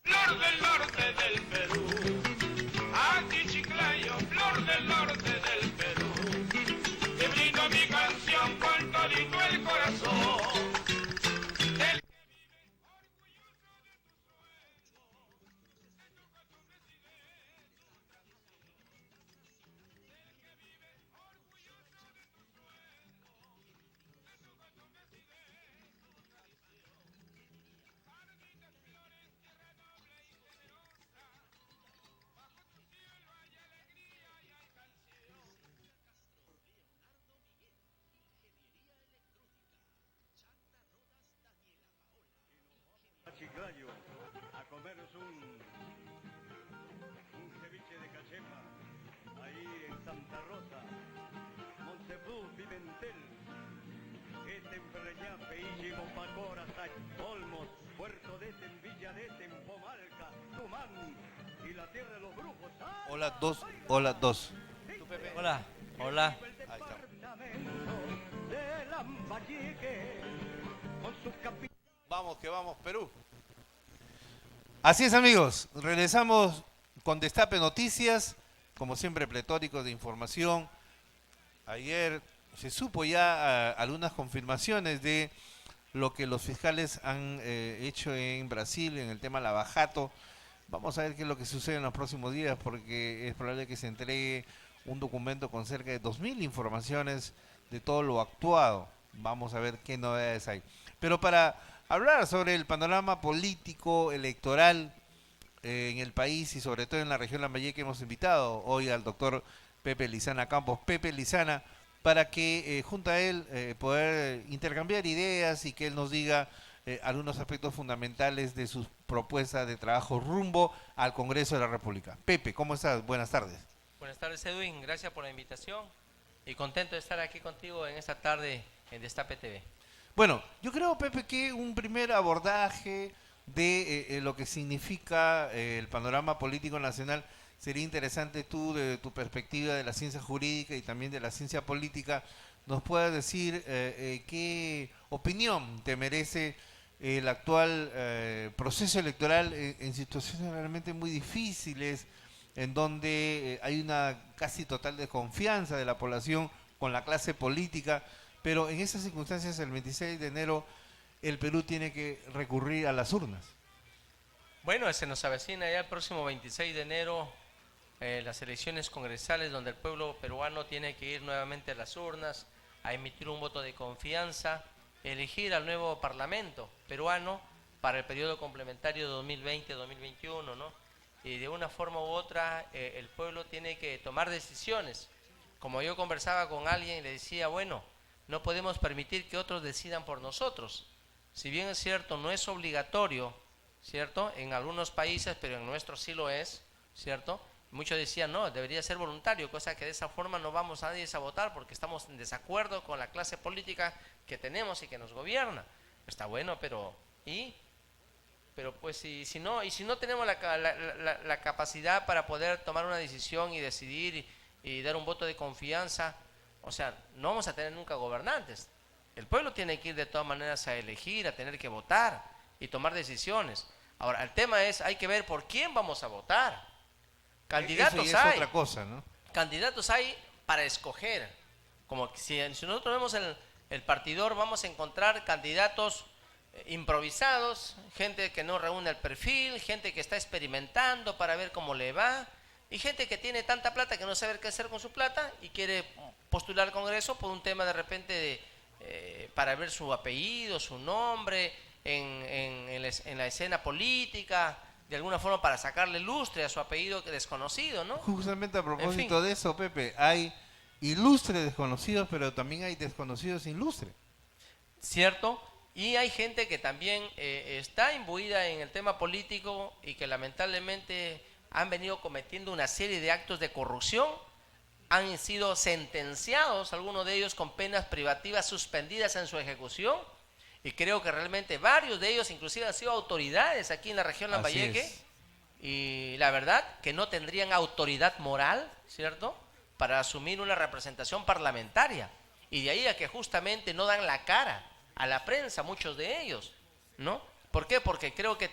Flor del norte del Perú, aquí Chiclayo, flor del norte del Perú, te brindo mi canción con todito el corazón. Chiclayo a comernos un ceviche de cachema ahí en Santa Rosa, Montebú, Pimentel, Empreñá, Peille, Mompacora, Olmos, Puerto de Villa de Pomalca, Tumán y la tierra de los brujos. Hola, dos. Hola, dos. ¿Tú, Pepe? Hola, hola. Ahí está. Vamos, que vamos, Perú. Así es, amigos. Regresamos con Destape Noticias, como siempre pletóricos de información. Ayer se supo ya algunas confirmaciones de lo que los fiscales han hecho en Brasil en el tema Lava Jato. Vamos a ver qué es lo que sucede en los próximos días, porque es probable que se entregue un documento con cerca de 2000 informaciones de todo lo actuado. Vamos a ver qué novedades hay. Pero para hablar sobre el panorama político, electoral en el país y sobre todo en la región Lambayeque, hemos invitado hoy al doctor Pepe Lizana Campos. Pepe Lizana, para que junto a él poder intercambiar ideas y que él nos diga algunos aspectos fundamentales de sus propuestas de trabajo rumbo al Congreso de la República. Pepe, ¿cómo estás? Buenas tardes. Buenas tardes, Edwin. Gracias por la invitación y contento de estar aquí contigo en esta tarde en Destape TV. Bueno, yo creo, Pepe, que un primer abordaje de lo que significa el panorama político nacional sería interesante tú, de tu perspectiva de la ciencia jurídica y también de la ciencia política, nos puedas decir qué opinión te merece el actual proceso electoral en situaciones realmente muy difíciles, en donde hay una casi total desconfianza de la población con la clase política, pero en esas circunstancias el 26 de enero el Perú tiene que recurrir a las urnas. Bueno, se nos avecina ya el próximo 26 de enero las elecciones congresales, donde el pueblo peruano tiene que ir nuevamente a las urnas a emitir un voto de confianza, elegir al nuevo parlamento peruano para el periodo complementario 2020-2021, ¿no? Y de una forma u otra el pueblo tiene que tomar decisiones. Como yo conversaba con alguien y le decía, bueno, no podemos permitir que otros decidan por nosotros. Si bien es cierto, no es obligatorio, ¿cierto? En algunos países, pero en nuestro sí lo es, ¿cierto? Muchos decían, no, debería ser voluntario, cosa que de esa forma no vamos a nadie a votar porque estamos en desacuerdo con la clase política que tenemos y que nos gobierna. Está bueno, pero ¿y? Pero pues si no tenemos la capacidad para poder tomar una decisión y decidir y dar un voto de confianza, o sea, no vamos a tener nunca gobernantes. El pueblo tiene que ir de todas maneras a elegir, a tener que votar y tomar decisiones. Ahora, el tema es, hay que ver por quién vamos a votar. Candidatos Eso ya hay. es otra cosa, ¿no? Candidatos hay para escoger. Como si nosotros vemos el partidor, vamos a encontrar candidatos improvisados, gente que no reúne el perfil, gente que está experimentando para ver cómo le va, y gente que tiene tanta plata que no sabe qué hacer con su plata y quiere postular al Congreso por un tema de repente para ver su apellido, su nombre en la escena política, de alguna forma para sacarle lustre a su apellido desconocido, ¿no? Justamente a propósito En fin. de eso, Pepe, hay ilustres desconocidos, pero también hay desconocidos ilustres. ¿Cierto? Y hay gente que también está imbuida en el tema político y que lamentablemente han venido cometiendo una serie de actos de corrupción, han sido sentenciados, algunos de ellos con penas privativas suspendidas en su ejecución, y creo que realmente varios de ellos inclusive han sido autoridades aquí en la región Lambayeque, y la verdad que no tendrían autoridad moral, ¿cierto?, para asumir una representación parlamentaria. Y de ahí a que justamente no dan la cara a la prensa, muchos de ellos, ¿no? ¿Por qué? Porque creo que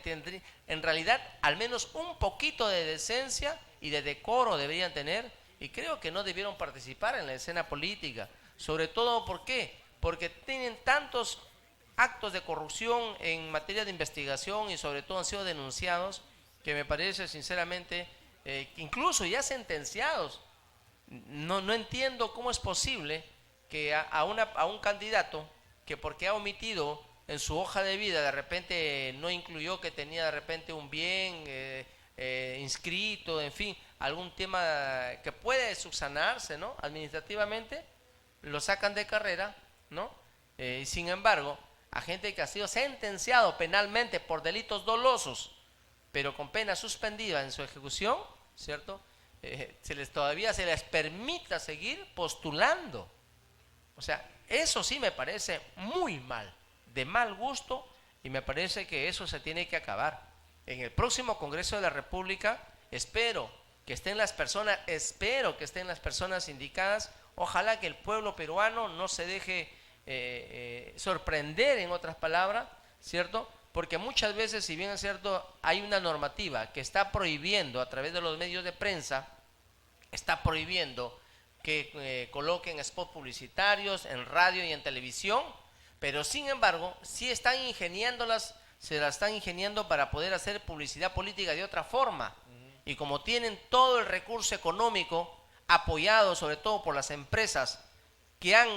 en realidad al menos un poquito de decencia y de decoro deberían tener, y creo que no debieron participar en la escena política. Sobre todo, ¿por qué? Porque tienen tantos actos de corrupción en materia de investigación y sobre todo han sido denunciados, que me parece sinceramente, incluso ya sentenciados. No entiendo cómo es posible que a un candidato que porque ha omitido en su hoja de vida, de repente no incluyó que tenía de repente un bien inscrito, en fin, algún tema que puede subsanarse, ¿no? Administrativamente, lo sacan de carrera, ¿no? Sin embargo, a gente que ha sido sentenciado penalmente por delitos dolosos, pero con pena suspendida en su ejecución, ¿cierto? Todavía se les permita seguir postulando. O sea, eso sí me parece muy mal, de mal gusto, y me parece que eso se tiene que acabar. En el próximo Congreso de la República espero que estén las personas indicadas. Ojalá que el pueblo peruano no se deje sorprender, en otras palabras, ¿cierto? Porque muchas veces, si bien es cierto, hay una normativa que está prohibiendo a través de los medios de prensa, está prohibiendo que coloquen spots publicitarios en radio y en televisión, pero sin embargo, sí están se la están ingeniando para poder hacer publicidad política de otra forma. Y como tienen todo el recurso económico apoyado sobre todo por las empresas que han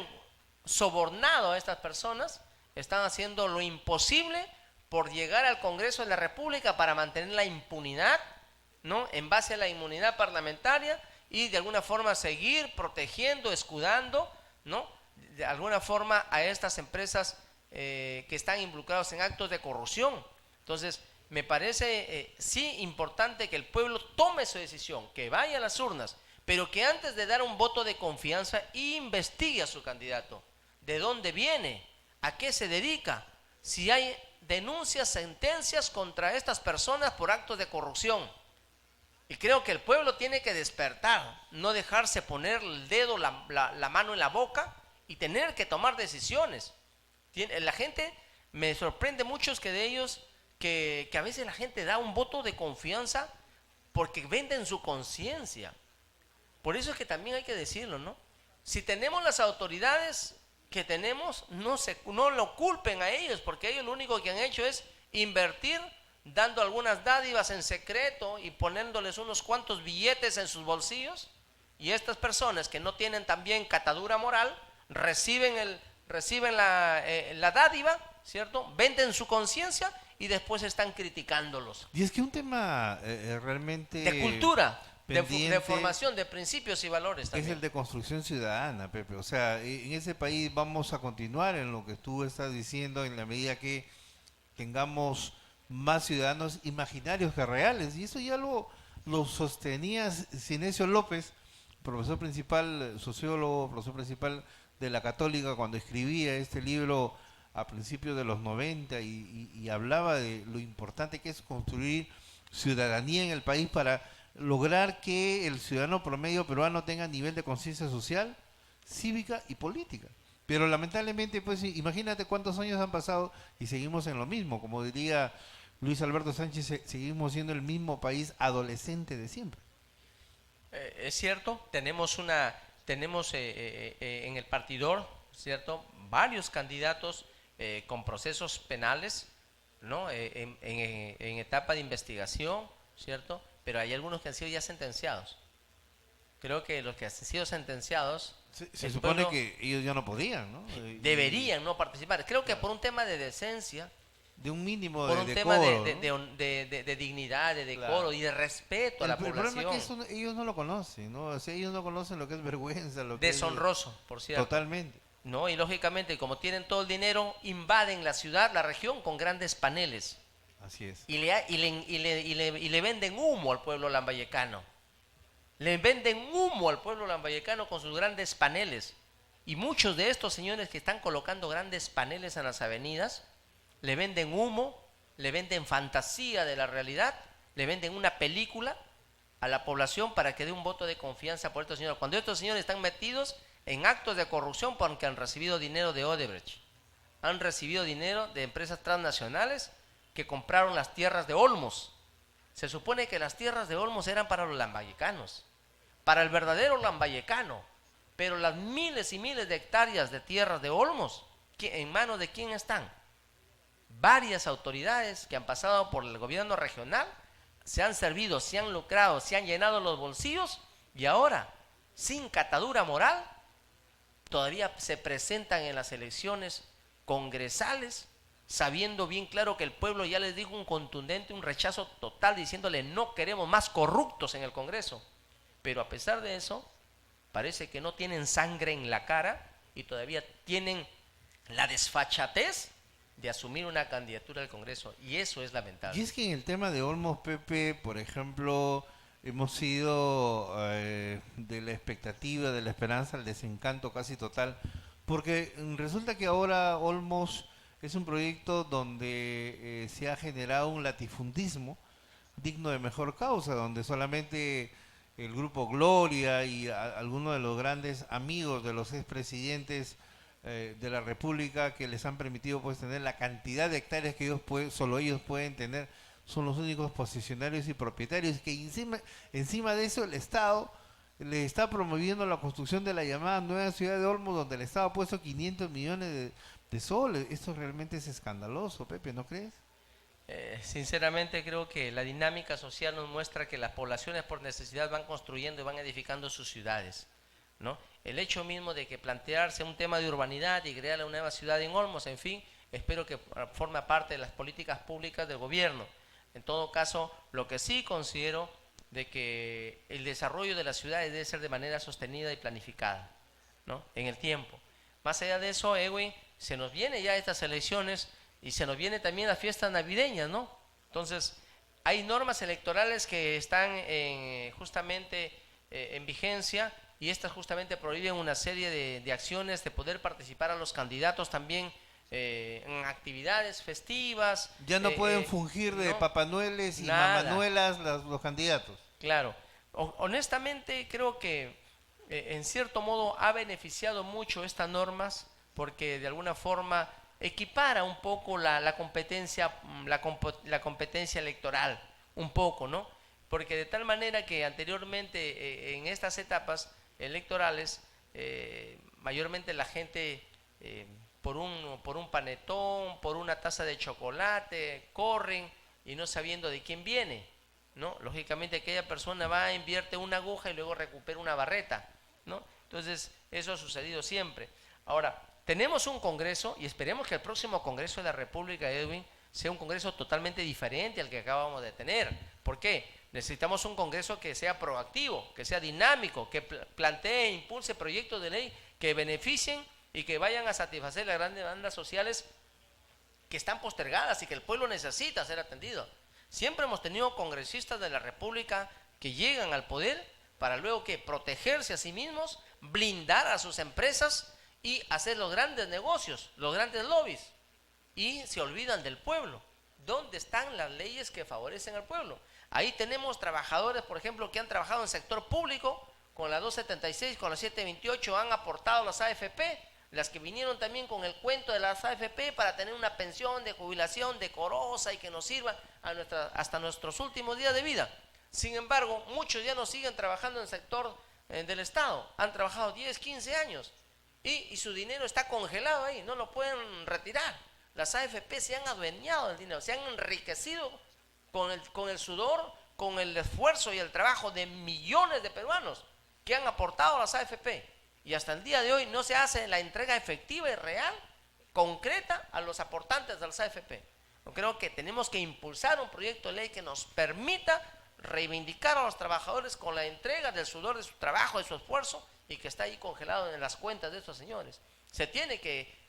sobornado a estas personas, están haciendo lo imposible por llegar al Congreso de la República para mantener la impunidad, ¿no? En base a la inmunidad parlamentaria, y de alguna forma seguir protegiendo, escudando, ¿no? De alguna forma a estas empresas que están involucrados en actos de corrupción. Entonces, me parece sí importante que el pueblo tome su decisión, que vaya a las urnas, pero que antes de dar un voto de confianza investigue a su candidato. ¿De dónde viene? ¿A qué se dedica? Si hay denuncias, sentencias contra estas personas por actos de corrupción. Y creo que el pueblo tiene que despertar, no dejarse poner el dedo, la mano en la boca y tener que tomar decisiones. La gente, me sorprende muchos que de ellos, que a veces la gente da un voto de confianza porque venden su conciencia. Por eso es que también hay que decirlo, ¿no? Si tenemos las autoridades que tenemos, no lo culpen a ellos, porque ellos lo único que han hecho es invertir, dando algunas dádivas en secreto y poniéndoles unos cuantos billetes en sus bolsillos, y estas personas que no tienen también catadura moral reciben la dádiva, ¿cierto? Venden su conciencia y después están criticándolos. Y es que un tema realmente De cultura, de pendiente formación, de principios y valores también. es el de construcción ciudadana, Pepe. O sea, en ese país vamos a continuar en lo que tú estás diciendo en la medida que tengamos más ciudadanos imaginarios que reales. Y eso ya lo sostenía Sinesio López, profesor principal, sociólogo, profesor principal de la Católica, cuando escribía este libro a principios de los 90 y hablaba de lo importante que es construir ciudadanía en el país para lograr que el ciudadano promedio peruano tenga nivel de conciencia social, cívica y política. Pero lamentablemente, pues imagínate cuántos años han pasado y seguimos en lo mismo. Como diría Luis Alberto Sánchez, seguimos siendo el mismo país adolescente de siempre. Es cierto, tenemos en el partidor, ¿cierto?, varios candidatos con procesos penales, ¿no? En etapa de investigación, ¿cierto? Pero hay algunos que han sido ya sentenciados. Creo que los que han sido sentenciados, Se supone que ellos ya no podían, ¿no? deberían no participar. Creo que por un tema de decencia, De un mínimo por de un decoro, tema ¿no? de dignidad, de decoro, Claro. y de respeto a la El problema población. es que ellos no lo conocen, ¿no? O sea, ellos no conocen lo que es vergüenza, lo que Deshonroso, por es... cierto. Totalmente. ¿No? Y lógicamente, como tienen todo el dinero, invaden la ciudad, la región, con grandes paneles. Así es. Y le venden humo al pueblo lambayecano. Le venden humo al pueblo lambayecano con sus grandes paneles. Y muchos de estos señores que están colocando grandes paneles en las avenidas, le venden humo, le venden fantasía de la realidad, le venden una película a la población para que dé un voto de confianza por estos señores. Cuando estos señores están metidos en actos de corrupción porque han recibido dinero de Odebrecht. Han recibido dinero de empresas transnacionales que compraron las tierras de Olmos. Se supone que las tierras de Olmos eran para los lambayecanos, para el verdadero lambayecano, pero las miles y miles de hectáreas de tierras de Olmos, ¿en manos de quién están? Varias autoridades que han pasado por el gobierno regional se han servido, se han lucrado, se han llenado los bolsillos y ahora, sin catadura moral, todavía se presentan en las elecciones congresales, sabiendo bien claro que el pueblo ya les dijo un contundente, un rechazo total, diciéndole no queremos más corruptos en el Congreso. Pero a pesar de eso, parece que no tienen sangre en la cara y todavía tienen la desfachatez de asumir una candidatura al Congreso, y eso es lamentable. Y es que en el tema de Olmos, Pepe, por ejemplo, hemos sido de la expectativa, de la esperanza, al desencanto casi total, porque resulta que ahora Olmos es un proyecto donde se ha generado un latifundismo digno de mejor causa, donde solamente el grupo Gloria y algunos de los grandes amigos de los expresidentes de la República que les han permitido pues tener la cantidad de hectáreas que solo ellos pueden tener, son los únicos posesionarios y propietarios, que encima de eso el Estado le está promoviendo la construcción de la llamada nueva ciudad de Olmos, donde el Estado ha puesto 500 millones de soles. Esto realmente es escandaloso, Pepe, ¿no crees? Sinceramente creo que la dinámica social nos muestra que las poblaciones por necesidad van construyendo y van edificando sus ciudades, ¿no? El hecho mismo de que plantearse un tema de urbanidad y crear una nueva ciudad en Olmos, en fin, espero que forme parte de las políticas públicas del gobierno. En todo caso, lo que sí considero de que el desarrollo de las ciudades debe ser de manera sostenida y planificada, ¿no? En el tiempo. Más allá de eso, Edwin, se nos viene ya estas elecciones y se nos viene también las fiestas navideñas, ¿no? Entonces, hay normas electorales que están justamente en vigencia, y estas justamente prohíben una serie de acciones de poder participar a los candidatos también en actividades festivas. Ya no pueden fungir de no, Papá Noeles y nada. Mamanuelas los candidatos. Claro. Honestamente creo que en cierto modo ha beneficiado mucho estas normas porque de alguna forma equipara un poco la competencia electoral, un poco, ¿no? Porque de tal manera que anteriormente en estas etapas electorales mayormente la gente por un panetón, por una taza de chocolate, corren y no sabiendo de quién viene, ¿no? Lógicamente aquella persona va, invierte una aguja y luego recupera una barreta, ¿no? Entonces eso ha sucedido siempre. Ahora, tenemos un Congreso y esperemos que el próximo Congreso de la República, Edwin, sea un Congreso totalmente diferente al que acabamos de tener. ¿Por qué? Necesitamos un Congreso que sea proactivo, que sea dinámico, que plantee e impulse proyectos de ley que beneficien y que vayan a satisfacer las grandes demandas sociales que están postergadas y que el pueblo necesita ser atendido. Siempre hemos tenido congresistas de la República que llegan al poder para luego que protegerse a sí mismos, blindar a sus empresas y hacer los grandes negocios, los grandes lobbies, y se olvidan del pueblo. ¿Dónde están las leyes que favorecen al pueblo? Ahí tenemos trabajadores, por ejemplo, que han trabajado en el sector público, con la 276, con la 728, han aportado las AFP, las que vinieron también con el cuento de las AFP para tener una pensión de jubilación decorosa y que nos sirva hasta nuestros últimos días de vida. Sin embargo, muchos ya no siguen trabajando en el sector del Estado, han trabajado 10, 15 años y su dinero está congelado ahí, no lo pueden retirar. Las AFP se han adueñado del dinero, se han enriquecido con el sudor, con el esfuerzo y el trabajo de millones de peruanos que han aportado a las AFP. Y hasta el día de hoy no se hace la entrega efectiva y real, concreta, a los aportantes de las AFP. Yo creo que tenemos que impulsar un proyecto de ley que nos permita reivindicar a los trabajadores con la entrega del sudor de su trabajo, de su esfuerzo, y que está ahí congelado en las cuentas de estos señores.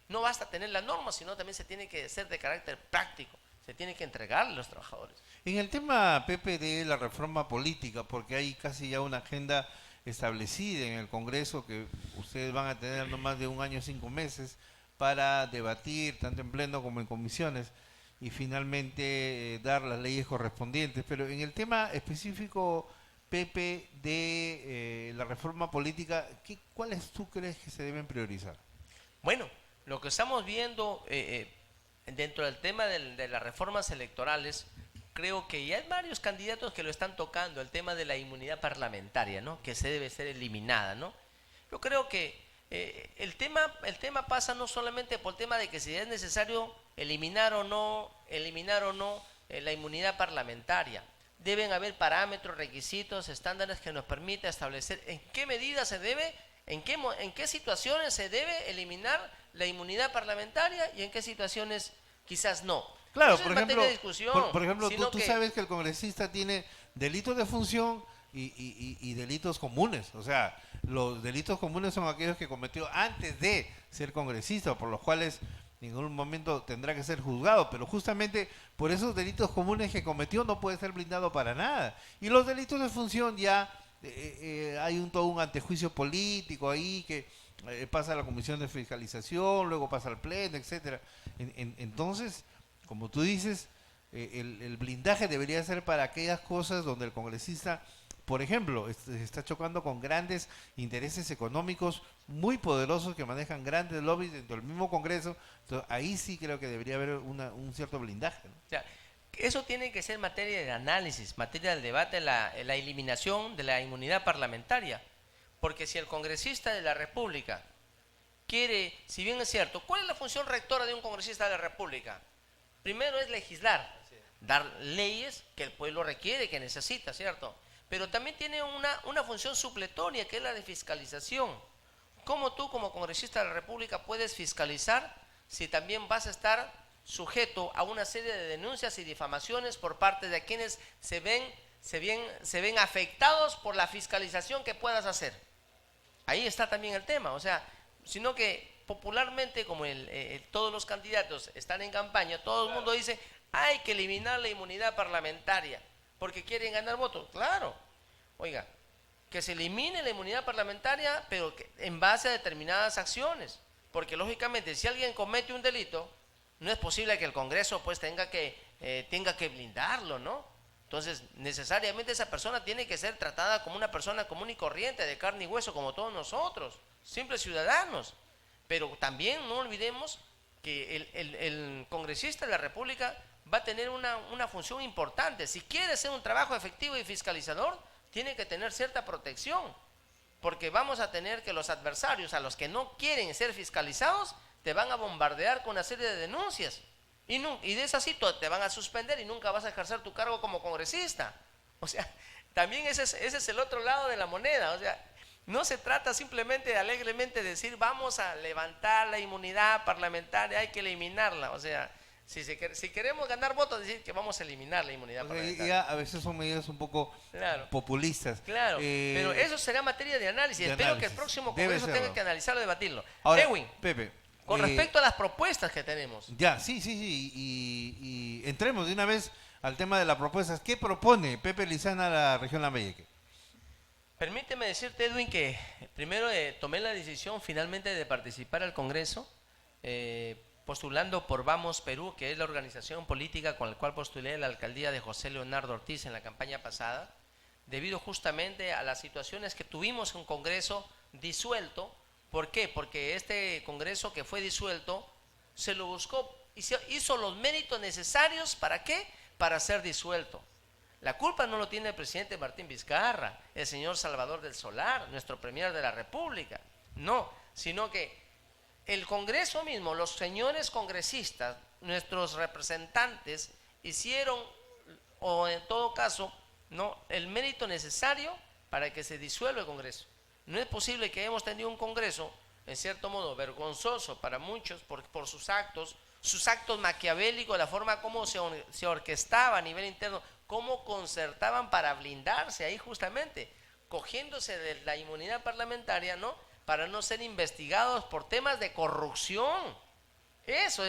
No basta tener las normas, sino también se tiene que ser de carácter práctico, se tiene que entregarle a los trabajadores. En el tema, Pepe, de la reforma política, porque hay casi ya una agenda establecida en el Congreso que ustedes van a tener no más de 1 año 5 meses para debatir tanto en pleno como en comisiones y finalmente dar las leyes correspondientes. Pero en el tema específico Pepe, de la reforma política, ¿cuáles tú crees que se deben priorizar? Bueno, lo que estamos viendo dentro del tema de las reformas electorales, creo que ya hay varios candidatos que lo están tocando, el tema de la inmunidad parlamentaria, ¿no? Que se debe ser eliminada, ¿no? Yo creo que el tema pasa no solamente por el tema de que si es necesario eliminar o no la inmunidad parlamentaria. Deben haber parámetros, requisitos, estándares que nos permita establecer en qué medida se debe, en qué situaciones se debe eliminar la inmunidad parlamentaria y en qué situaciones quizás no. Claro, Eso por es materia ejemplo, de discusión, por ejemplo, sino tú que- sabes que el congresista tiene delitos de función y delitos comunes. O sea, los delitos comunes son aquellos que cometió antes de ser congresista, por los cuales en ningún momento tendrá que ser juzgado, pero justamente por esos delitos comunes que cometió no puede ser blindado para nada. Y los delitos de función ya hay todo un antejuicio político ahí que pasa a la comisión de fiscalización, luego pasa al pleno, etcétera. Entonces, como tú dices, el blindaje debería ser para aquellas cosas donde el congresista, por ejemplo, está chocando con grandes intereses económicos muy poderosos que manejan grandes lobbies dentro del mismo Congreso. Entonces, ahí sí creo que debería haber un cierto blindaje, ¿no? O sea, eso tiene que ser materia de análisis, materia del debate, la eliminación de la inmunidad parlamentaria. Porque si el congresista de la República quiere, si bien es cierto, ¿cuál es la función rectora de un congresista de la República? Primero es legislar, dar leyes que el pueblo requiere, que necesita, ¿cierto? Pero también tiene una función supletoria, que es la de fiscalización. ¿Cómo tú, como congresista de la República, puedes fiscalizar si también vas a estar sujeto a una serie de denuncias y difamaciones por parte de quienes se ven afectados por la fiscalización que puedas hacer? Ahí está también el tema, o sea, sino que popularmente, como todos los candidatos están en campaña, todo el mundo dice, hay que eliminar la inmunidad parlamentaria, porque quieren ganar votos. Claro, oiga, que se elimine la inmunidad parlamentaria, pero en base a determinadas acciones, porque lógicamente si alguien comete un delito, no es posible que el Congreso pues tenga que blindarlo, ¿no? Entonces, necesariamente esa persona tiene que ser tratada como una persona común y corriente, de carne y hueso, como todos nosotros, simples ciudadanos. Pero también no olvidemos que el congresista de la República va a tener una función importante. Si quiere hacer un trabajo efectivo y fiscalizador, tiene que tener cierta protección, porque vamos a tener que los adversarios, a los que no quieren ser fiscalizados, te van a bombardear con una serie de denuncias. Y de esas sí te van a suspender y nunca vas a ejercer tu cargo como congresista. O sea, también ese es el otro lado de la moneda. O sea, no se trata simplemente de alegremente decir vamos a levantar la inmunidad parlamentaria, hay que eliminarla. O sea, si queremos ganar votos, decir que vamos a eliminar la inmunidad parlamentaria. Ya a veces son medidas un poco populistas. Claro, pero eso será materia de análisis. Espero que el próximo Congreso tenga que analizarlo y debatirlo. Ahora, Edwin, Pepe, con respecto a las propuestas que tenemos. Ya, sí, y entremos de una vez al tema de las propuestas. ¿Qué propone Pepe Lizana a la región Lambayeque? Permíteme decirte, Edwin, que primero tomé la decisión finalmente de participar al Congreso, postulando por Vamos Perú, que es la organización política con la cual postulé la alcaldía de José Leonardo Ortiz en la campaña pasada, debido justamente a las situaciones que tuvimos un Congreso disuelto. ¿Por qué? Porque este Congreso que fue disuelto se lo buscó, hizo los méritos necesarios. ¿Para qué? Para ser disuelto. La culpa no lo tiene el presidente Martín Vizcarra, el señor Salvador del Solar, nuestro premier de la República. No, sino que el Congreso mismo, los señores congresistas, nuestros representantes, hicieron, o en todo caso, no, el mérito necesario para que se disuelva el Congreso. No es posible que hayamos tenido un Congreso, en cierto modo, vergonzoso para muchos por sus actos maquiavélicos, la forma como se orquestaba a nivel interno, cómo concertaban para blindarse ahí justamente, cogiéndose de la inmunidad parlamentaria, ¿no?, para no ser investigados por temas de corrupción. Eso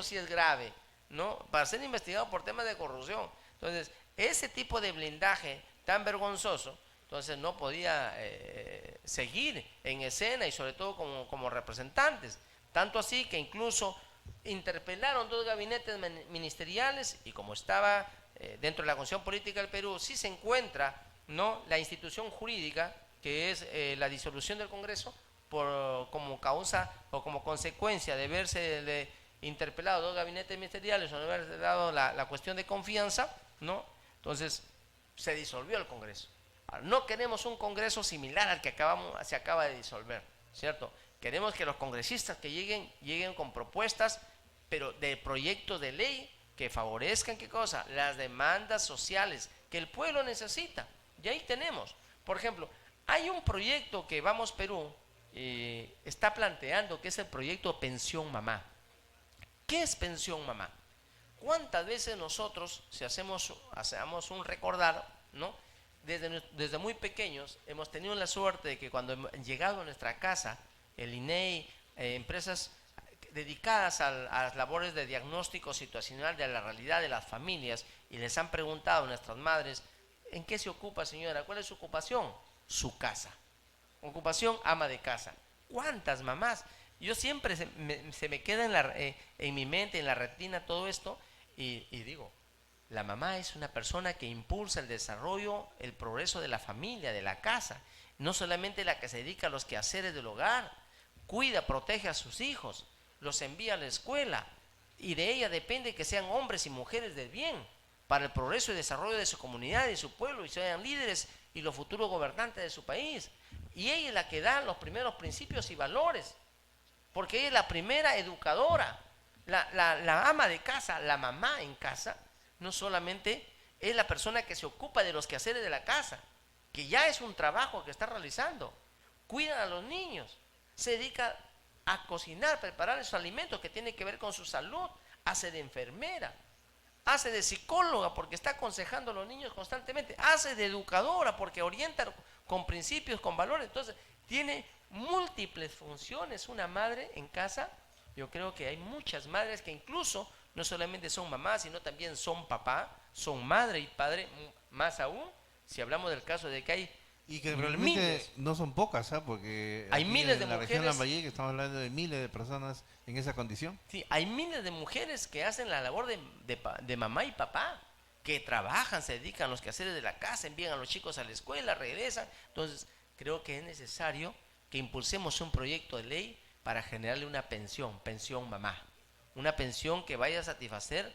sí es grave, ¿no?, para ser investigados por temas de corrupción. Entonces, ese tipo de blindaje tan vergonzoso, entonces no podía seguir en escena y sobre todo como representantes. Tanto así que incluso interpelaron dos gabinetes ministeriales y como estaba dentro de la Constitución Política del Perú, sí se encuentra ¿no? La institución jurídica, que es la disolución del Congreso, como causa o como consecuencia de verse interpelado dos gabinetes ministeriales o de haber dado la cuestión de confianza, ¿no? Entonces se disolvió el Congreso. Ahora, no queremos un Congreso similar al que se acaba de disolver, ¿cierto? Queremos que los congresistas que lleguen con propuestas, pero de proyectos de ley que favorezcan, ¿qué cosa? Las demandas sociales que el pueblo necesita. Y ahí tenemos, por ejemplo, hay un proyecto que Vamos Perú está planteando, que es el proyecto Pensión Mamá. ¿Qué es Pensión Mamá? ¿Cuántas veces nosotros, si hacemos un recordar, ¿no? Desde muy pequeños hemos tenido la suerte de que cuando hemos llegado a nuestra casa, el INEI, empresas dedicadas a las labores de diagnóstico situacional de la realidad de las familias, y les han preguntado a nuestras madres: ¿en qué se ocupa, señora? ¿Cuál es su ocupación? Su casa. Ocupación, ama de casa. ¿Cuántas mamás? Yo siempre se me queda en mi mente, en la retina, todo esto, y digo, la mamá es una persona que impulsa el desarrollo, el progreso de la familia, de la casa. No solamente la que se dedica a los quehaceres del hogar, cuida, protege a sus hijos, los envía a la escuela, y de ella depende que sean hombres y mujeres del bien, para el progreso y desarrollo de su comunidad y su pueblo, y sean líderes y los futuros gobernantes de su país. Y ella es la que da los primeros principios y valores, porque ella es la primera educadora. La ama de casa, la mamá en casa, no solamente es la persona que se ocupa de los quehaceres de la casa, que ya es un trabajo que está realizando, cuidan a los niños, se dedica a cocinar, preparar esos alimentos que tienen que ver con su salud, hace de enfermera, hace de psicóloga porque está aconsejando a los niños constantemente, hace de educadora porque orienta con principios, con valores. Entonces tiene múltiples funciones una madre en casa. Yo creo que hay muchas madres que incluso no solamente son mamás, sino también son papá, son madre y padre, más aún si hablamos del caso de que hay Y que realmente no son pocas, ¿ah? Porque hay aquí miles de en la mujeres. región Lambayeque estamos hablando de miles de personas en esa condición. Sí, hay miles de mujeres que hacen la labor de mamá y papá, que trabajan, se dedican a los quehaceres de la casa, envían a los chicos a la escuela, regresan. Entonces, creo que es necesario que impulsemos un proyecto de ley para generarle una pensión mamá. Una pensión que vaya a satisfacer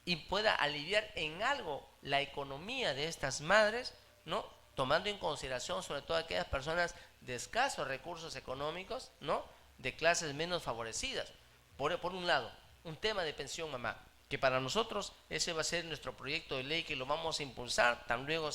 y pueda aliviar en algo la economía de estas madres, ¿no? Tomando en consideración sobre todo aquellas personas de escasos recursos económicos, ¿no? De clases menos favorecidas. Por un lado, un tema de pensión mamá, que para nosotros ese va a ser nuestro proyecto de ley, que lo vamos a impulsar tan luego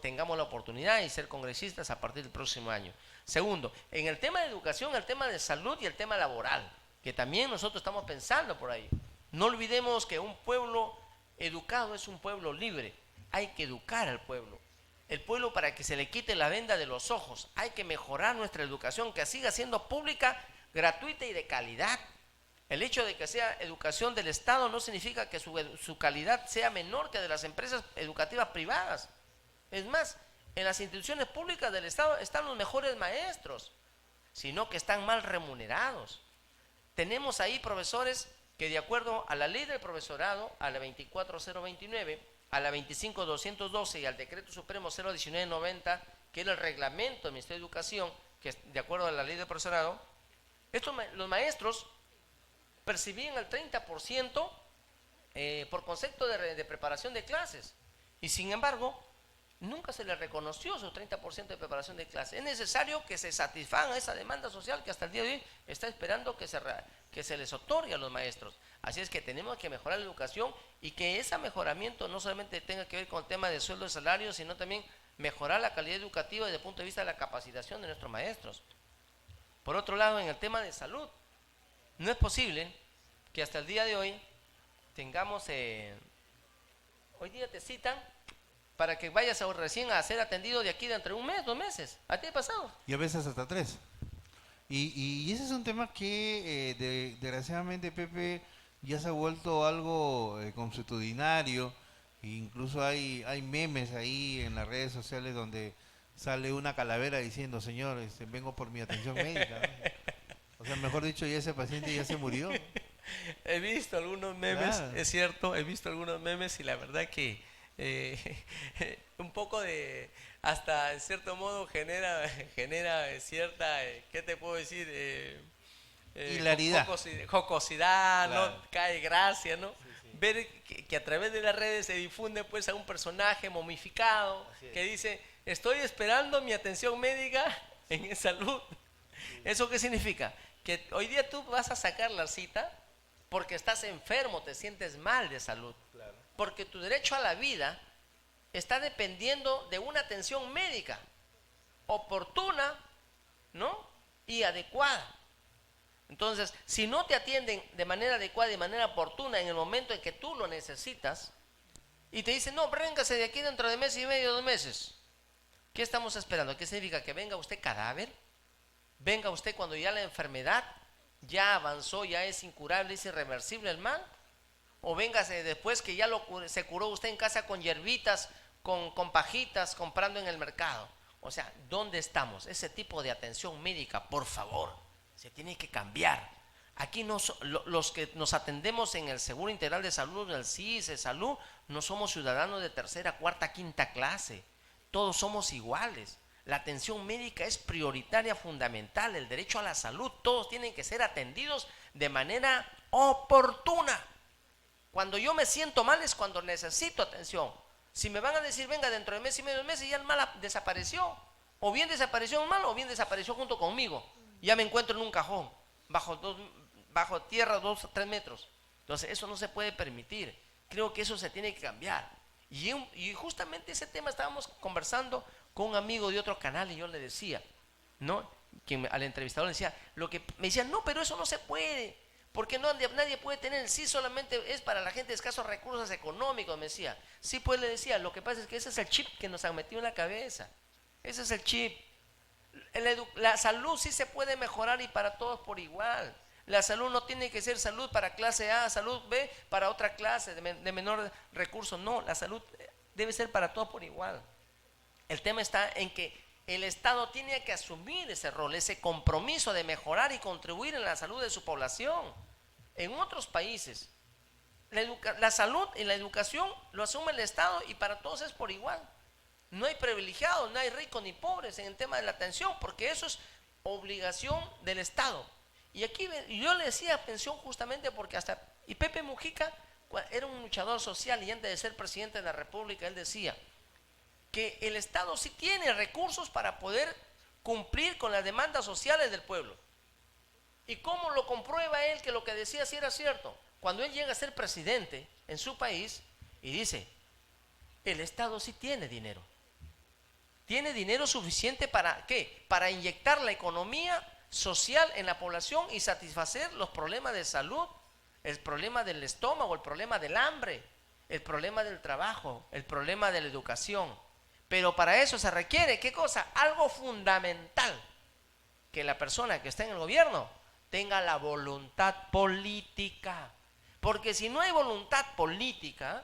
tengamos la oportunidad de ser congresistas a partir del próximo año. Segundo, en el tema de educación, el tema de salud y el tema laboral, que también nosotros estamos pensando por ahí. No olvidemos que un pueblo educado es un pueblo libre. Hay que educar al pueblo. El pueblo, para que se le quite la venda de los ojos, hay que mejorar nuestra educación, que siga siendo pública, gratuita y de calidad. El hecho de que sea educación del Estado no significa que su calidad sea menor que de las empresas educativas privadas. Es más, en las instituciones públicas del Estado están los mejores maestros, sino que están mal remunerados. Tenemos ahí profesores que, de acuerdo a la ley del profesorado, a la 24029, a la 25212 y al decreto supremo 01990, que es el reglamento del Ministerio de Educación, que es de acuerdo a la ley del profesorado, los maestros percibían el 30% por concepto de preparación de clases, y sin embargo nunca se les reconoció su 30% de preparación de clases. Es necesario que se satisfaga esa demanda social que hasta el día de hoy está esperando que se les otorgue a los maestros. Así es que tenemos que mejorar la educación, y que ese mejoramiento no solamente tenga que ver con el tema de sueldo y salario, sino también mejorar la calidad educativa desde el punto de vista de la capacitación de nuestros maestros. Por otro lado, en el tema de salud, no es posible que hasta el día de hoy tengamos, hoy día te citan para que vayas recién a ser atendido de aquí dentro de un mes, 2 meses. ¿A ti te ha pasado? Y a veces hasta 3. Y ese es un tema que desgraciadamente, Pepe, ya se ha vuelto algo consuetudinario. Incluso hay memes ahí en las redes sociales donde sale una calavera diciendo: señor, vengo por mi atención médica, ¿no? O sea, mejor dicho, ya ese paciente ya se murió, ¿no? He visto algunos memes, Claro. es cierto, he visto algunos memes, y la verdad que un poco de, hasta en cierto modo genera cierta, ¿qué te puedo decir? Hilaridad. Jocosidad, Claro. ¿no? Cae gracia, ¿no? Ver que a través de las redes se difunde pues a un personaje momificado Así es. que dice, estoy esperando mi atención médica en salud. ¿Eso qué significa? Que hoy día tú vas a sacar la cita porque estás enfermo, te sientes mal de salud. Claro. Porque tu derecho a la vida está dependiendo de una atención médica oportuna, ¿no? Y adecuada. Entonces, si no te atienden de manera adecuada y de manera oportuna en el momento en que tú lo necesitas, y te dicen, no, véngase de aquí dentro de mes y medio, 2 meses. ¿Qué estamos esperando? ¿Qué significa? ¿Que venga usted cadáver? ¿Venga usted cuando ya la enfermedad ya avanzó, ya es incurable, es irreversible el mal? ¿O véngase después que ya se curó usted en casa con hierbitas, con pajitas, comprando en el mercado? O sea, ¿dónde estamos? Ese tipo de atención médica, por favor, se tiene que cambiar. Aquí los que nos atendemos en el Seguro Integral de Salud, en el CIS, de Salud, no somos ciudadanos de tercera, cuarta, quinta clase. Todos somos iguales. La atención médica es prioritaria, fundamental. El derecho a la salud, todos tienen que ser atendidos de manera oportuna. Cuando yo me siento mal es cuando necesito atención. Si me van a decir, venga dentro de mes y medio, 2 meses, ya el mal desapareció. O bien desapareció el mal, o bien desapareció junto conmigo. Ya me encuentro en un cajón, bajo tierra 2 o 3 metros. Entonces eso no se puede permitir. Creo que eso se tiene que cambiar. Y justamente ese tema estábamos conversando con un amigo de otro canal y yo le decía, ¿no? Al entrevistador le decía, me decía, no, pero eso no se puede. Porque nadie puede tener, sí, solamente es para la gente de escasos recursos económicos, me decía. Sí, pues le decía, lo que pasa es que ese es el chip que nos han metido en la cabeza. Ese es el chip. La salud sí se puede mejorar y para todos por igual. La salud no tiene que ser salud para clase A, salud B para otra clase de menor recurso. No, la salud debe ser para todos por igual. El tema está en que el Estado tiene que asumir ese rol, ese compromiso de mejorar y contribuir en la salud de su población. En otros países, la salud y la educación lo asume el Estado y para todos es por igual. No hay privilegiados, no hay ricos ni pobres en el tema de la atención, porque eso es obligación del Estado. Y aquí yo le decía pensión justamente porque y Pepe Mujica era un luchador social y antes de ser presidente de la República, él decía que el Estado sí tiene recursos para poder cumplir con las demandas sociales del pueblo. ¿Y cómo lo comprueba él que lo que decía sí era cierto? Cuando él llega a ser presidente en su país y dice, el Estado sí tiene dinero. ¿Tiene dinero suficiente para qué? Para inyectar la economía social en la población y satisfacer los problemas de salud, el problema del estómago, el problema del hambre, el problema del trabajo, el problema de la educación. Pero para eso se requiere, ¿qué cosa? Algo fundamental, que la persona que está en el gobierno tenga la voluntad política. Porque si no hay voluntad política,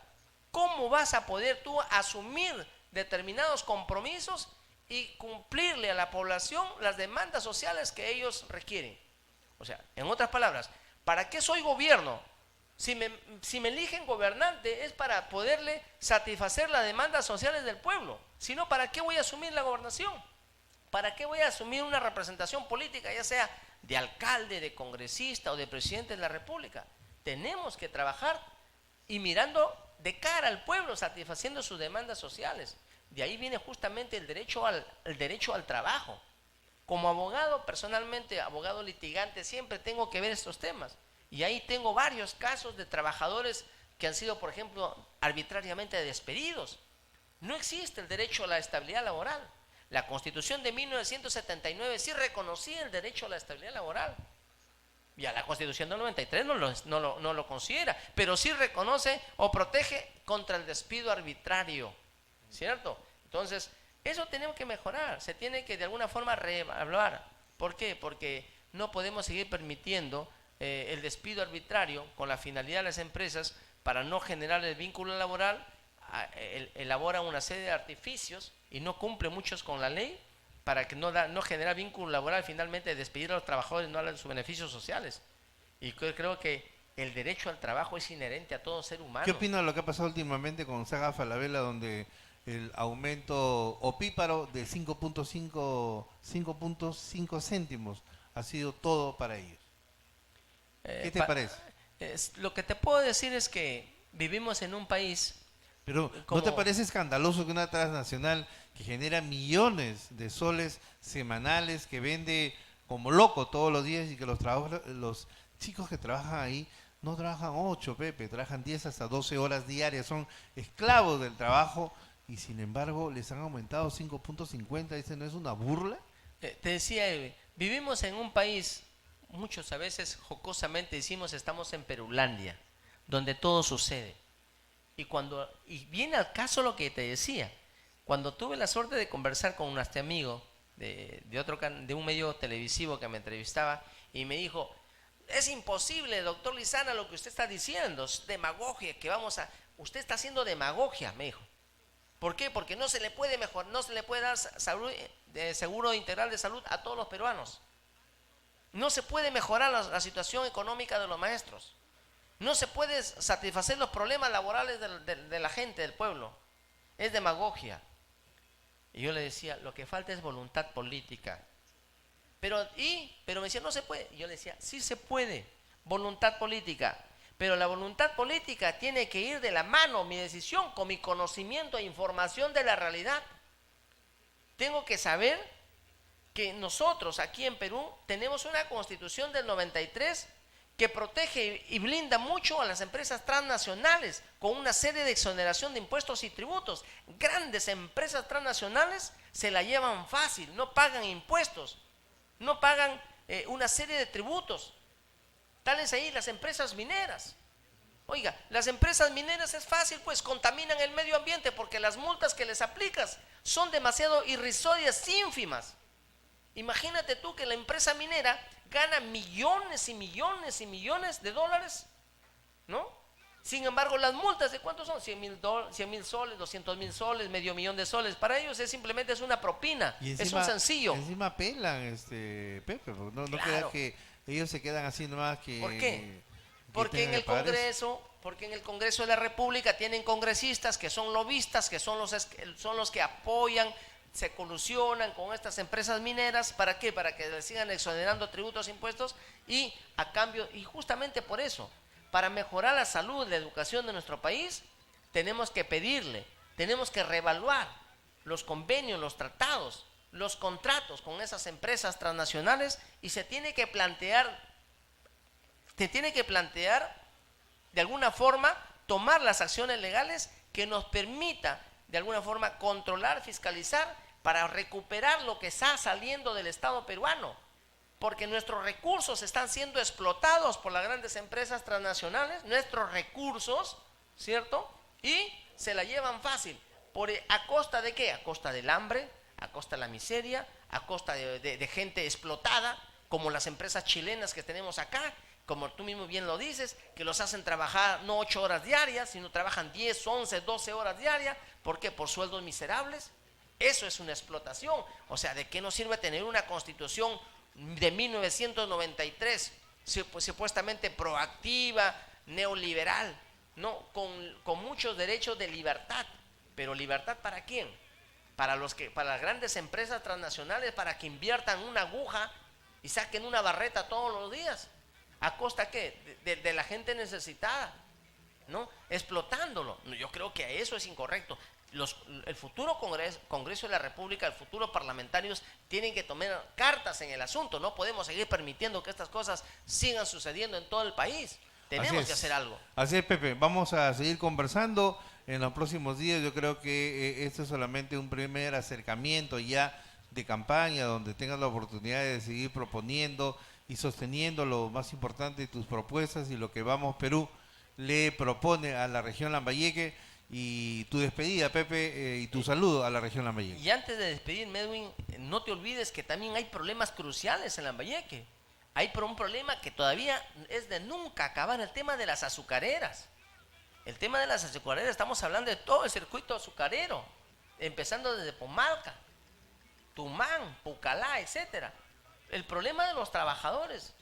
¿cómo vas a poder tú asumir determinados compromisos y cumplirle a la población las demandas sociales que ellos requieren? O sea, en otras palabras, ¿para qué soy gobierno? Si me eligen gobernante es para poderle satisfacer las demandas sociales del pueblo. Si no, ¿para qué voy a asumir la gobernación? ¿Para qué voy a asumir una representación política, ya sea de alcalde, de congresista o de presidente de la República? Tenemos que trabajar y mirando de cara al pueblo, satisfaciendo sus demandas sociales. De ahí viene justamente el derecho al trabajo. Como abogado, personalmente, abogado litigante, siempre tengo que ver estos temas. Y ahí tengo varios casos de trabajadores que han sido, por ejemplo, arbitrariamente despedidos. No existe el derecho a la estabilidad laboral. La Constitución de 1979 sí reconocía el derecho a la estabilidad laboral. Ya la Constitución del 93 no lo considera, pero sí reconoce o protege contra el despido arbitrario, ¿cierto? Entonces, eso tenemos que mejorar, se tiene que de alguna forma reevaluar. ¿Por qué? Porque no podemos seguir permitiendo el despido arbitrario con la finalidad de las empresas para no generar el vínculo laboral, elaboran una serie de artificios y no cumple muchos con la ley para que no generar vínculo laboral, finalmente despedir a los trabajadores, no hablar de sus beneficios sociales. Y creo que el derecho al trabajo es inherente a todo ser humano. ¿Qué opina de lo que ha pasado últimamente con Saga Falabella, donde el aumento opíparo de 5.5 céntimos ha sido todo para ellos? ¿Qué te parece? Lo que te puedo decir es que vivimos en un país. Pero como- ¿no te parece escandaloso que una transnacional que genera millones de soles semanales, que vende como loco todos los días y que los chicos que trabajan ahí no trabajan 8, Pepe, trabajan 10 hasta 12 horas diarias, son esclavos del trabajo y sin embargo les han aumentado 5.50? ¿Dice, no es una burla? Te decía, vivimos en un país, muchos a veces jocosamente decimos estamos en Perulandia, donde todo sucede. Y viene al caso lo que te decía, cuando tuve la suerte de conversar con nuestro amigo de un medio televisivo que me entrevistaba y me dijo, es imposible, doctor Lizana, lo que usted está diciendo, es demagogia, usted está haciendo demagogia, me dijo. ¿Por qué? Porque no se le puede dar seguro integral de salud a todos los peruanos. No se puede mejorar la situación económica de los maestros. No se puede satisfacer los problemas laborales de la gente, del pueblo. Es demagogia. Y yo le decía, lo que falta es voluntad política. Pero me decía, no se puede. Y yo le decía, sí se puede, voluntad política. Pero la voluntad política tiene que ir de la mano, mi decisión, con mi conocimiento e información de la realidad. Tengo que saber que nosotros aquí en Perú tenemos una constitución del 93 que protege y blinda mucho a las empresas transnacionales con una serie de exoneración de impuestos y tributos. Grandes empresas transnacionales se la llevan fácil, no pagan impuestos, no pagan una serie de tributos. Tales ahí las empresas mineras. Oiga, las empresas mineras es fácil, pues contaminan el medio ambiente porque las multas que les aplicas son demasiado irrisorias, ínfimas. Imagínate tú que la empresa minera gana millones y millones y millones de dólares, ¿no? Sin embargo, las multas, ¿de cuántos son? 100.000 soles, 200.000 soles, $500,000. Para ellos simplemente es una propina, Y es un sencillo. Encima pelan, Pepe, no Claro. creas que ellos se quedan así nomás que... ¿Por qué? que Porque tengan que pagar eso. en el Congreso de la República tienen congresistas que son lobistas, que son los que apoyan, se colusionan con estas empresas mineras. ¿Para qué? Para que les sigan exonerando tributos, impuestos, y a cambio, y justamente por eso, para mejorar la salud, la educación de nuestro país, tenemos que reevaluar los convenios, los tratados, los contratos con esas empresas transnacionales, y se tiene que plantear de alguna forma tomar las acciones legales que nos permita de alguna forma controlar, fiscalizar, para recuperar lo que está saliendo del Estado peruano, porque nuestros recursos están siendo explotados por las grandes empresas transnacionales, nuestros recursos, ¿cierto? Y se la llevan fácil. ¿A costa de qué? A costa del hambre, a costa de la miseria, a costa de gente explotada, como las empresas chilenas que tenemos acá, como tú mismo bien lo dices, que los hacen trabajar no 8 horas diarias, sino trabajan 10, 11, 12 horas diarias. ¿Por qué? Por sueldos miserables. Eso es una explotación. O sea, ¿de qué nos sirve tener una constitución de 1993, supuestamente proactiva, neoliberal, ¿no? Con muchos derechos de libertad? Pero ¿libertad para quién? Para las grandes empresas transnacionales, para que inviertan una aguja y saquen una barreta todos los días. ¿A costa qué? De la gente necesitada, ¿no? Explotándolo. Yo creo que eso es incorrecto. El futuro Congreso de la República, el futuro parlamentarios tienen que tomar cartas en el asunto. No podemos seguir permitiendo que estas cosas sigan sucediendo en todo el país. Tenemos que hacer algo. Así es, Pepe. Vamos a seguir conversando en los próximos días. Yo creo que esto es solamente un primer acercamiento ya de campaña, donde tengas la oportunidad de seguir proponiendo y sosteniendo lo más importante de tus propuestas y lo que Vamos Perú le propone a la región Lambayeque. Y tu despedida, Pepe, y tu saludo a la región Lambayeque. Y antes de despedirme, Edwin, no te olvides que también hay problemas cruciales en Lambayeque. Hay un problema que todavía es de nunca acabar, el tema de las azucareras. El tema de las azucareras, estamos hablando de todo el circuito azucarero, empezando desde Pomalca, Tumán, Pucallá, etcétera. El problema de los trabajadores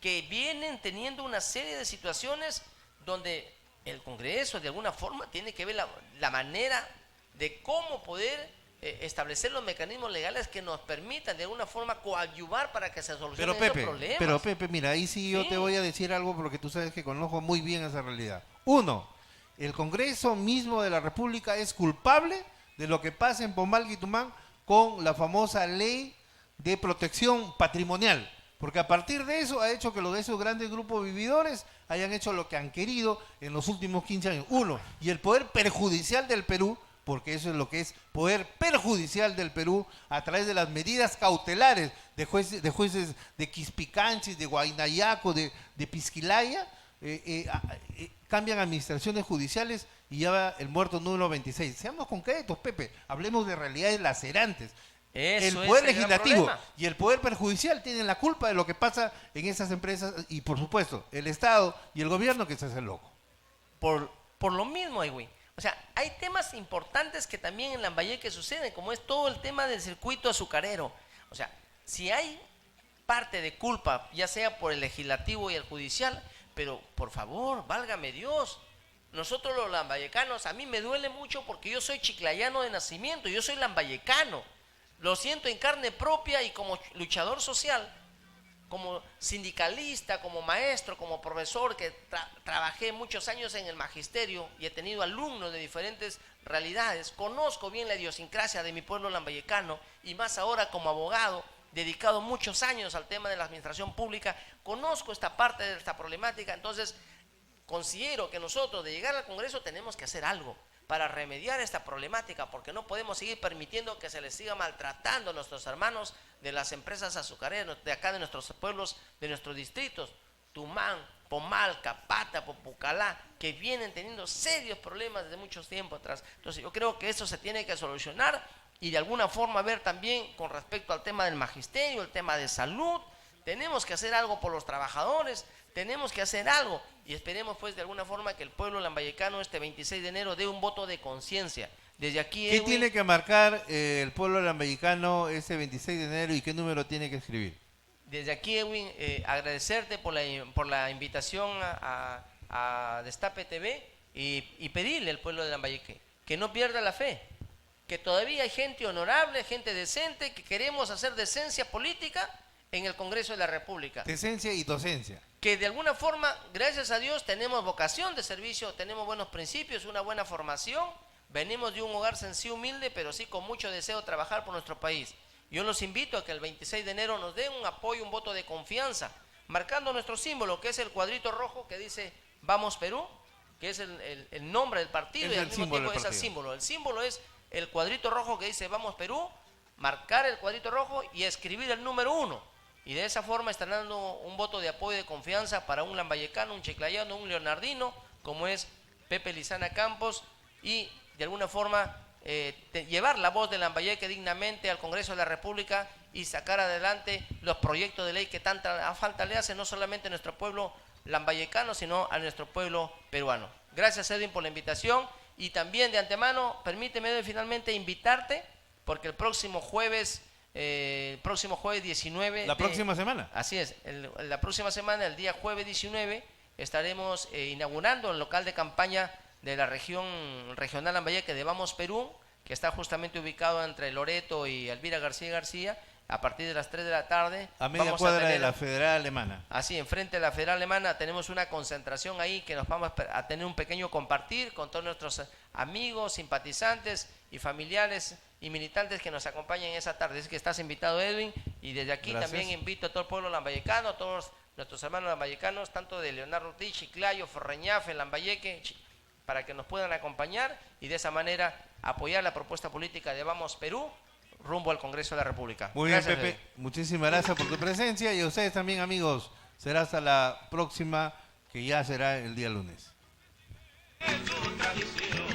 que vienen teniendo una serie de situaciones donde el Congreso de alguna forma tiene que ver la manera de cómo poder establecer los mecanismos legales que nos permitan de alguna forma coadyuvar para que se solucionen esos problemas. Pero Pepe, mira, ahí sí yo te voy a decir algo porque tú sabes que conozco muy bien esa realidad. Uno, el Congreso mismo de la República es culpable de lo que pasa en Pomalca y Tumán con la famosa ley de protección patrimonial. Porque a partir de eso ha hecho que los de esos grandes grupos vividores hayan hecho lo que han querido en los últimos 15 años. Uno, y el poder perjudicial del Perú, porque eso es lo que es poder perjudicial del Perú, a través de las medidas cautelares de jueces de Quispicanchis, de Huaynayaco, de Pisquilaya, cambian administraciones judiciales y ya va el muerto número 26. Seamos concretos, Pepe, hablemos de realidades lacerantes. Eso El poder es el gran legislativo problema. y el poder perjudicial tienen la culpa de lo que pasa en esas empresas y, por supuesto, el Estado y el gobierno que se hace loco. Por lo mismo, Edwin. O sea, hay temas importantes que también en Lambayeque suceden, como es todo el tema del circuito azucarero. O sea, si hay parte de culpa, ya sea por el legislativo y el judicial, pero por favor, válgame Dios, nosotros los lambayecanos, a mí me duele mucho porque yo soy chiclayano de nacimiento, yo soy lambayecano, lo siento en carne propia y como luchador social, como sindicalista, como maestro, como profesor, que trabajé muchos años en el magisterio y he tenido alumnos de diferentes realidades, conozco bien la idiosincrasia de mi pueblo lambayecano y más ahora como abogado, dedicado muchos años al tema de la administración pública, conozco esta parte de esta problemática, entonces considero que nosotros de llegar al Congreso tenemos que hacer algo para remediar esta problemática, porque no podemos seguir permitiendo que se les siga maltratando a nuestros hermanos de las empresas azucareras de acá de nuestros pueblos, de nuestros distritos, Tumán, Pomalca, Pata, Popucalá, que vienen teniendo serios problemas desde muchos tiempos atrás. Entonces yo creo que eso se tiene que solucionar y de alguna forma ver también con respecto al tema del magisterio, el tema de salud. Tenemos que hacer algo por los trabajadores, tenemos que hacer algo y esperemos pues de alguna forma que el pueblo lambayecano este 26 de enero dé un voto de conciencia. Desde aquí, ¿Qué Edwin, tiene que marcar el pueblo lambayecano ese 26 de enero y qué número tiene que escribir? desde aquí, Edwin, agradecerte por la invitación a Destape TV y pedirle al pueblo de Lambayeque que no pierda la fe, que todavía hay gente honorable, gente decente, que queremos hacer decencia política en el Congreso de la República. Decencia y docencia. Que de alguna forma, gracias a Dios, tenemos vocación de servicio, tenemos buenos principios, una buena formación, venimos de un hogar sencillo, humilde, pero sí con mucho deseo de trabajar por nuestro país. Yo los invito a que el 26 de enero nos den un apoyo, un voto de confianza, marcando nuestro símbolo, que es el cuadrito rojo que dice Vamos Perú, que es el nombre del partido y al mismo tiempo es el símbolo. El símbolo es el cuadrito rojo que dice Vamos Perú, marcar el cuadrito rojo y escribir el número 1. Y de esa forma están dando un voto de apoyo y de confianza para un lambayecano, un chiclayano, un leonardino, como es Pepe Lizana Campos, y de alguna forma llevar la voz de Lambayeque dignamente al Congreso de la República y sacar adelante los proyectos de ley que tanta falta le hace no solamente a nuestro pueblo lambayecano, sino a nuestro pueblo peruano. Gracias, Edwin, por la invitación y también de antemano, permíteme, Edwin, finalmente invitarte, porque el próximo jueves 19... ¿La próxima semana? Así es, la próxima semana, el día jueves 19, estaremos inaugurando el local de campaña de la regional Lambayeque de Vamos Perú, que está justamente ubicado entre Loreto y Elvira García, a partir de las 3 de la tarde. A media cuadra de la Federal Alemana. Así, enfrente de la Federal Alemana tenemos una concentración ahí que nos vamos a tener un pequeño compartir con todos nuestros amigos, simpatizantes y familiares y militantes que nos acompañen esa tarde. Es que estás invitado, Edwin, y desde aquí también invito a todo el pueblo lambayecano, a todos nuestros hermanos lambayecanos, tanto de Leonardo Ortiz, Chiclayo, Forreñafe, Lambayeque, para que nos puedan acompañar y de esa manera apoyar la propuesta política de Vamos Perú rumbo al Congreso de la República. Muy gracias, bien, Pepe. Muchísimas gracias por tu presencia y a ustedes también, amigos. Será hasta la próxima, que ya será el día lunes. Es su tradición.